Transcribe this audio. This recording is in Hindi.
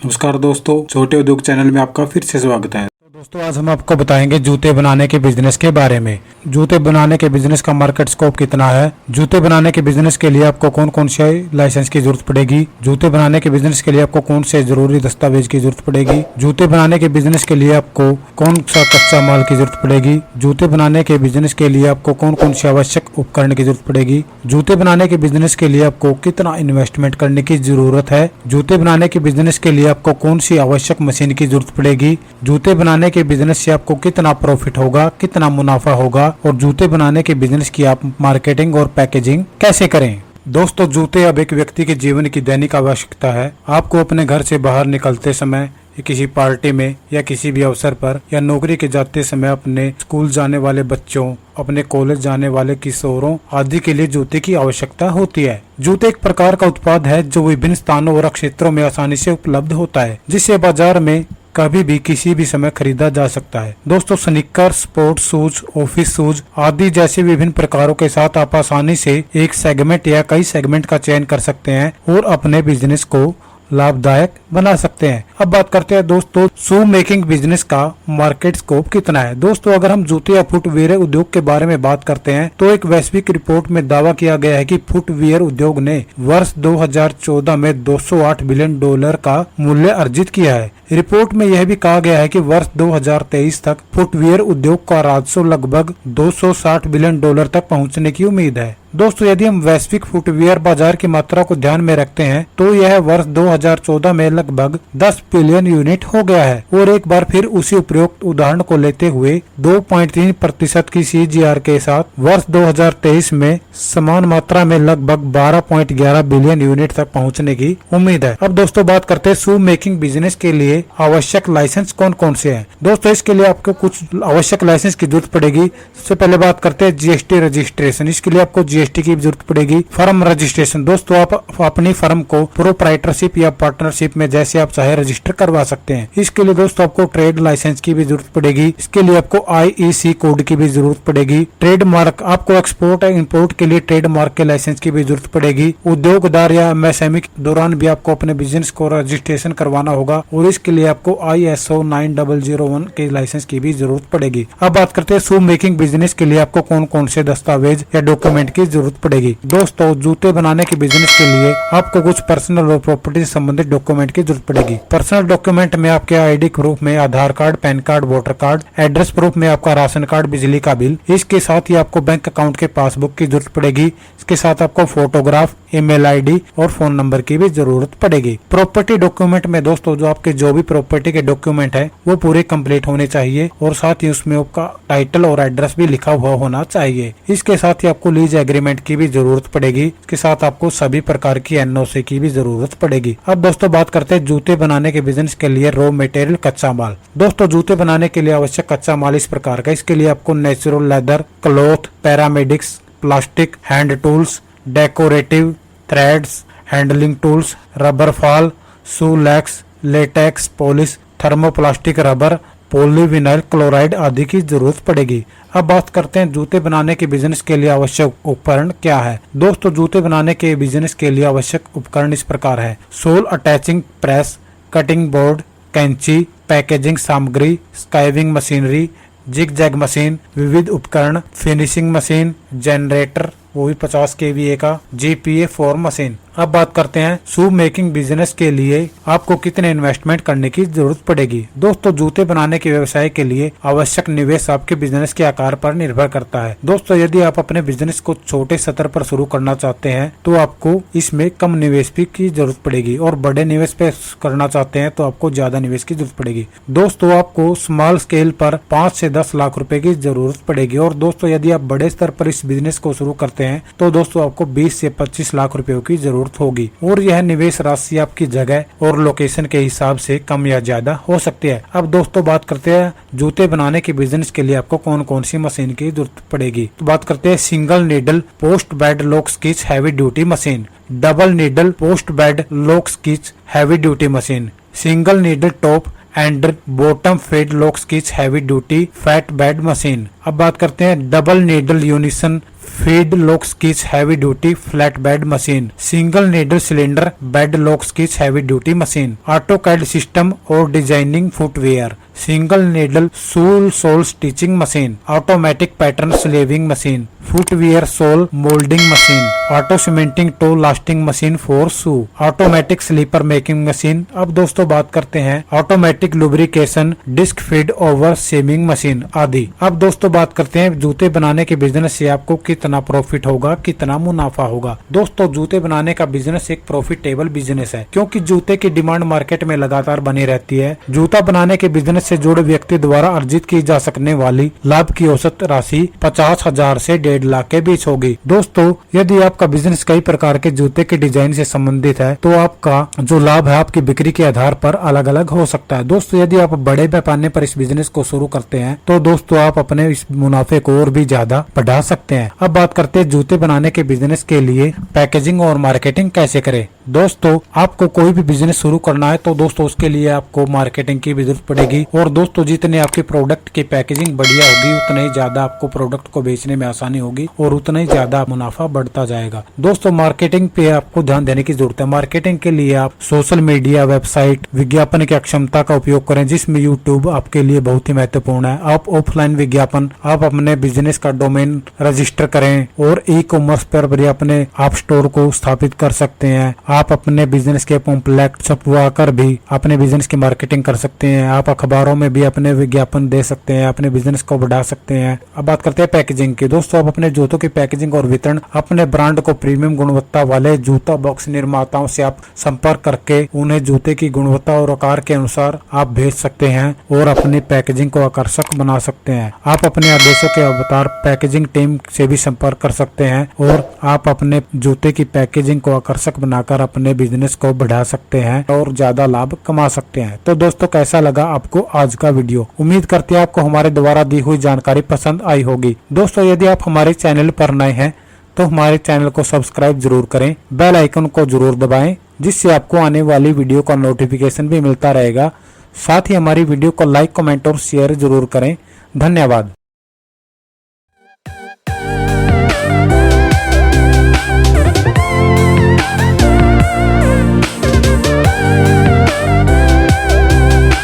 नमस्कार दोस्तों, छोटे उद्योग चैनल में आपका फिर से स्वागत है। दोस्तों आज हम आपको बताएंगे जूते बनाने के बिजनेस के बारे में। जूते बनाने के बिजनेस का मार्केट स्कोप कितना है, जूते बनाने के बिजनेस के लिए आपको कौन कौन से लाइसेंस की जरूरत पड़ेगी, जूते बनाने के बिजनेस के लिए आपको कौन से जरूरी दस्तावेज की जरूरत पड़ेगी, जूते बनाने के बिजनेस के लिए आपको कौन सा कच्चा माल की जरूरत पड़ेगी, जूते बनाने के बिजनेस के लिए आपको कौन कौन से आवश्यक उपकरण की जरूरत पड़ेगी, जूते बनाने के बिजनेस के लिए आपको कितना इन्वेस्टमेंट करने की जरूरत है, जूते बनाने के बिजनेस के लिए आपको कौन सी आवश्यक मशीन की जरूरत पड़ेगी, जूते बनाने के बिजनेस से आपको कितना प्रॉफिट होगा, कितना मुनाफा होगा और जूते बनाने के बिजनेस की आप मार्केटिंग और पैकेजिंग कैसे करें। दोस्तों जूते अब एक व्यक्ति के जीवन की दैनिक आवश्यकता है। आपको अपने घर से बाहर निकलते समय या किसी पार्टी में या किसी भी अवसर पर या नौकरी के जाते समय, अपने स्कूल जाने वाले बच्चों, अपने कॉलेज जाने वाले किशोरों आदि के लिए जूते की आवश्यकता होती है। जूते एक प्रकार का उत्पाद है जो विभिन्न स्थानों और क्षेत्रों में आसानी से उपलब्ध होता है, जिसे बाजार में कभी भी किसी भी समय खरीदा जा सकता है। दोस्तों sneaker, sports shoes, office shoes आदि जैसे विभिन्न प्रकारों के साथ आप आसानी से एक सेगमेंट या कई सेगमेंट का चयन कर सकते हैं और अपने बिजनेस को लाभदायक बना सकते हैं। अब बात करते हैं दोस्तों शू मेकिंग बिजनेस का मार्केट स्कोप कितना है। दोस्तों अगर हम जूते या फुटवियर उद्योग के बारे में बात करते हैं तो एक वैश्विक रिपोर्ट में दावा किया गया है कि फुटवियर उद्योग ने वर्ष 2014 में $208 बिलियन का मूल्य अर्जित किया है। रिपोर्ट में यह भी कहा गया है कि वर्ष 2023 तक फुटवियर उद्योग का राजस्व लगभग $260 बिलियन तक पहुंचने की उम्मीद है। दोस्तों यदि हम वैश्विक फुटवियर बाजार की मात्रा को ध्यान में रखते हैं तो यह वर्ष 2014 में लगभग 10 बिलियन यूनिट हो गया है। और एक बार फिर उसी उपरोक्त उदाहरण को लेते हुए 2.3% की CAGR के साथ वर्ष 2023 में समान मात्रा में लगभग 12.11 बिलियन यूनिट तक पहुंचने की उम्मीद है। अब दोस्तों बात करते हैं शू मेकिंग बिजनेस के लिए आवश्यक लाइसेंस कौन कौन से हैं। दोस्तों इसके लिए आपको कुछ आवश्यक लाइसेंस की जरूरत पड़ेगी। सबसे पहले बात करते हैं GST रजिस्ट्रेशन। इसके लिए आपको GST की जरूरत पड़ेगी। फर्म रजिस्ट्रेशन, दोस्तों आप अपनी फर्म को प्रोप्राइटरशिप या पार्टनरशिप में जैसे आप चाहे रजिस्टर करवा सकते हैं। इसके लिए दोस्तों आपको ट्रेड लाइसेंस की भी जरूरत पड़ेगी। इसके लिए आपको IEC कोड की भी जरूरत पड़ेगी। ट्रेडमार्क, आपको एक्सपोर्ट या इंपोर्ट के लिए ट्रेडमार्क के लाइसेंस की भी जरूरत पड़ेगी। उद्योगदार या MSME के दौरान भी आपको अपने बिजनेस को रजिस्ट्रेशन करवाना होगा और इसके लिए आपको ISO 9001 के लाइसेंस की भी जरूरत पड़ेगी। अब बात करते हैं शू मेकिंग बिजनेस के लिए आपको कौन कौन से दस्तावेज या डॉक्यूमेंट की जरूरत पड़ेगी। दोस्तों जूते बनाने के बिजनेस के लिए आपको कुछ पर्सनल और प्रॉपर्टी से संबंधित डॉक्यूमेंट की जरूरत पड़ेगी। पर्सनल डॉक्यूमेंट में आपके ID प्रूफ में Aadhaar card, PAN card, voter card, address proof में आपका राशन कार्ड, बिजली का बिल। इसके साथ ही आपको बैंक अकाउंट के पासबुक की जरूरत पड़ेगी। इसके साथ आपको फोटोग्राफ, ईमेल ID और फोन नंबर की भी जरूरत पड़ेगी। प्रॉपर्टी डॉक्यूमेंट में दोस्तों जो भी प्रॉपर्टी के डॉक्यूमेंट है वो पूरे कंप्लीट होने चाहिए और साथ ही उसमें आपका टाइटल और एड्रेस भी लिखा हुआ होना चाहिए। इसके साथ ही आपको लीज एग्रीमेंट की भी जरूरत पड़ेगी। इसके साथ आपको सभी प्रकार की NOC की भी जरूरत पड़ेगी। अब दोस्तों बात करते हैं जूते बनाने के बिजनेस के लिए रॉ मटेरियल, कच्चा माल। दोस्तों जूते बनाने के लिए आवश्यक कच्चा माल इस प्रकार का। इसके लिए आपको natural leather, cloth, paramedics, plastic, hand tools, decorative threads, handling tools, rubber fall, shoe laces, latex, polish, thermoplastic rubber, polyvinyl chloride आदि की जरूरत पड़ेगी। अब बात करते हैं जूते बनाने के बिजनेस के लिए आवश्यक उपकरण क्या है। दोस्तों जूते बनाने के बिजनेस के लिए आवश्यक उपकरण इस प्रकार है। Sole attaching press, cutting board, कैंची, पैकेजिंग सामग्री, skiving machinery, zigzag machine, विविध उपकरण, फिनिशिंग मशीन, जनरेटर वो भी 50 kVA का, GPA4 मशीन। अब बात करते हैं शू मेकिंग बिजनेस के लिए आपको कितने इन्वेस्टमेंट करने की जरूरत पड़ेगी। दोस्तों जूते बनाने के व्यवसाय के लिए आवश्यक निवेश आपके बिजनेस के आकार पर निर्भर करता है। दोस्तों यदि आप अपने बिजनेस को छोटे स्तर पर शुरू करना चाहते हैं तो आपको इसमें कम निवेश की जरूरत पड़ेगी और बड़े निवेश पे करना चाहते हैं तो आपको ज्यादा निवेश की जरूरत पड़ेगी। दोस्तों आपको स्मॉल स्केल पर 5 से 10 लाख रुपए की जरूरत पड़ेगी। और दोस्तों यदि आप बड़े स्तर पर इस बिजनेस को शुरू करते हैं तो दोस्तों आपको 20 से 25 लाख रुपयों की जरूरत होगी और यह निवेश राशि आपकी जगह और लोकेशन के हिसाब से कम या ज्यादा हो सकती है। अब दोस्तों बात करते हैं जूते बनाने के बिजनेस के लिए आपको कौन कौन सी मशीन की जरूरत पड़ेगी। तो बात करते हैं single needle post bed lock stitch heavy duty machine, double needle post bed lock stitch heavy duty machine, single needle top and bottom feed lock stitch heavy duty flat bed machine, अब बात करते हैं double needle unison feed lock stitch heavy duty flat bed machine, single needle cylinder bed lock stitch heavy duty machine, auto CAD system और designing footwear, single needle sole sole stitching machine, automatic pattern sleeving machine, footwear sole moulding machine, auto cementing toe lasting machine for shoe, automatic slipper making machine. अब दोस्तों बात करते हैं automatic lubrication disc feed over seaming machine आदि। अब दोस्तों बात करते हैं जूते बनाने के बिजनेस से आपको कितना प्रॉफिट होगा, कितना मुनाफा होगा। दोस्तों जूते बनाने का बिजनेस एक प्रॉफिटेबल बिजनेस है, क्योंकि जूते की डिमांड मार्केट में लगातार बनी रहती है। जूता बनाने के बिजनेस से जुड़े व्यक्ति द्वारा अर्जित की जा सकने वाली लाभ की औसत राशि 50,000 से 1.5 लाख के बीच होगी। दोस्तों यदि आपका बिजनेस कई प्रकार के जूते के डिजाइन से संबंधित है तो आपका जो लाभ है आपकी बिक्री के आधार पर अलग अलग हो सकता है। दोस्तों यदि आप बड़े पैमाने पर इस बिजनेस को शुरू करते हैं तो दोस्तों आप अपने इस मुनाफे को और भी ज्यादा बढ़ा सकते हैं। अब बात करते हैं जूते बनाने के बिजनेस के लिए पैकेजिंग और मार्केटिंग कैसे करें। दोस्तों आपको कोई भी बिजनेस शुरू करना है तो दोस्तों उसके लिए आपको मार्केटिंग की भी जरूरत पड़ेगी, और दोस्तों जितने आपके प्रोडक्ट की पैकेजिंग बढ़िया होगी उतना ही ज्यादा आपको प्रोडक्ट को बेचने में आसानी होगी और उतना ही ज्यादा मुनाफा बढ़ता जाएगा। दोस्तों मार्केटिंग पे आपको ध्यान देने की जरूरत है। मार्केटिंग के लिए आप सोशल मीडिया, वेबसाइट, विज्ञापन की क्षमता का उपयोग करें, जिसमें यूट्यूब आपके लिए बहुत ही महत्वपूर्ण है। आप ऑफलाइन विज्ञापन, आप अपने बिजनेस का डोमेन रजिस्टर करें और ई कॉमर्स पर भी अपने आप स्टोर को स्थापित कर सकते हैं। आप अपने बिजनेस के पम्पलेट छपवा कर भी अपने बिजनेस की मार्केटिंग कर सकते हैं। आप अखबारों में भी अपने विज्ञापन दे सकते हैं, अपने बिजनेस को बढ़ा सकते हैं। अब बात करते हैं पैकेजिंग की। दोस्तों आप अपने जूतों की पैकेजिंग और वितरण अपने ब्रांड को प्रीमियम गुणवत्ता वाले जूता बॉक्स निर्माताओं से आप संपर्क करके उन्हें जूते की गुणवत्ता और आकार के अनुसार आप भेज सकते हैं और अपनी पैकेजिंग को आकर्षक बना सकते हैं। आप अपने आदेशों के अवतार पैकेजिंग टीम से भी संपर्क कर सकते हैं और आप अपने जूते की पैकेजिंग को आकर्षक बनाकर अपने बिजनेस को बढ़ा सकते हैं और ज्यादा लाभ कमा सकते हैं। तो दोस्तों कैसा लगा आपको आज का वीडियो? उम्मीद करते हैं आपको हमारे द्वारा दी हुई जानकारी पसंद आई होगी। दोस्तों यदि आप हमारे चैनल पर नए हैं तो हमारे चैनल को सब्सक्राइब जरूर करें, बेल आइकन को जरूर दबाएं, जिससे आपको आने वाली वीडियो का नोटिफिकेशन भी मिलता रहेगा। साथ ही हमारी वीडियो को लाइक, कमेंट और शेयर जरूर करें। धन्यवाद।